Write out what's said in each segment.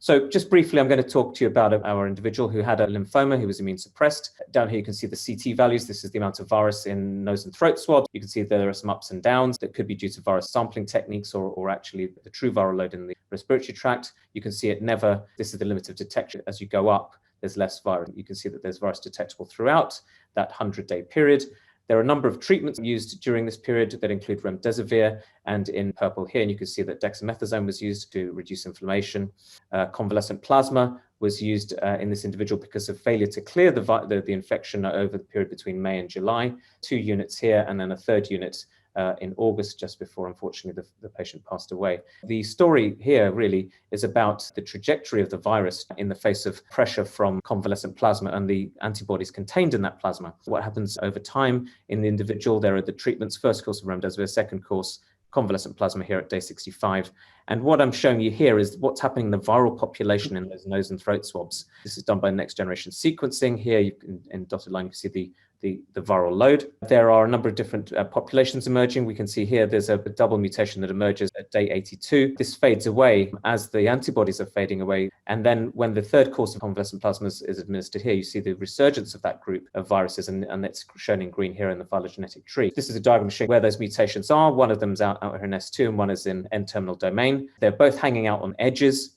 So just briefly, I'm going to talk to you about our individual who had a lymphoma, who was immune suppressed. Down here, you can see the CT values. This is the amount of virus in nose and throat swabs. You can see there are some ups and downs that could be due to virus sampling techniques or actually the true viral load in the respiratory tract. You can see this is the limit of detection. As you go up, there's less virus. You can see that there's virus detectable throughout that 100-day period. There are a number of treatments used during this period that include remdesivir, and in purple here, and you can see that dexamethasone was used to reduce inflammation. Convalescent plasma was used in this individual because of failure to clear the infection over the period between May and July. 2 units here, and then a 3rd unit in August, just before, unfortunately, the patient passed away. The story here really is about the trajectory of the virus in the face of pressure from convalescent plasma and the antibodies contained in that plasma. What happens over time in the individual? There are the treatments, first course of remdesivir, second course, convalescent plasma here at day 65. And what I'm showing you here is what's happening in the viral population in those nose and throat swabs. This is done by next generation sequencing. Here you can, in dotted line, you can see the viral load. There are a number of different populations emerging. We can see here there's a double mutation that emerges at day 82. This fades away as the antibodies are fading away. And then when the 3rd course of convalescent plasma is administered here, you see the resurgence of that group of viruses, and it's shown in green here in the phylogenetic tree. This is a diagram showing where those mutations are. One of them is out here in S2 and one is in N-terminal domain. They're both hanging out on edges.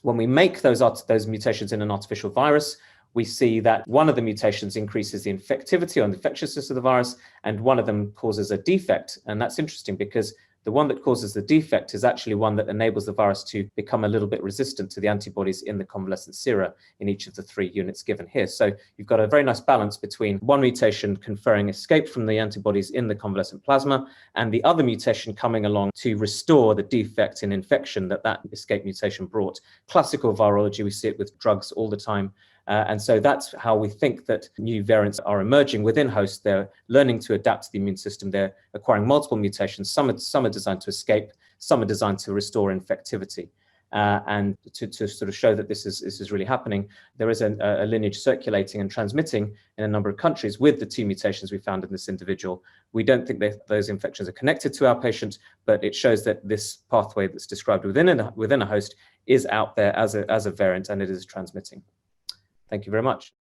When we make those mutations in an artificial virus, we see that one of the mutations increases the infectivity or the infectiousness of the virus, and one of them causes a defect. And that's interesting because the one that causes the defect is actually one that enables the virus to become a little bit resistant to the antibodies in the convalescent sera in each of the 3 units given here. So you've got a very nice balance between one mutation conferring escape from the antibodies in the convalescent plasma and the other mutation coming along to restore the defect in infection that escape mutation brought. Classical virology, we see it with drugs all the time. And so that's how we think that new variants are emerging within hosts. They're learning to adapt to the immune system. They're acquiring multiple mutations. Some are designed to escape, some are designed to restore infectivity. And to sort of show that this is really happening, there is a lineage circulating and transmitting in a number of countries with the 2 mutations we found in this individual. We don't think that those infections are connected to our patient, but it shows that this pathway that's described within a host is out there as a variant, and it is transmitting. Thank you very much.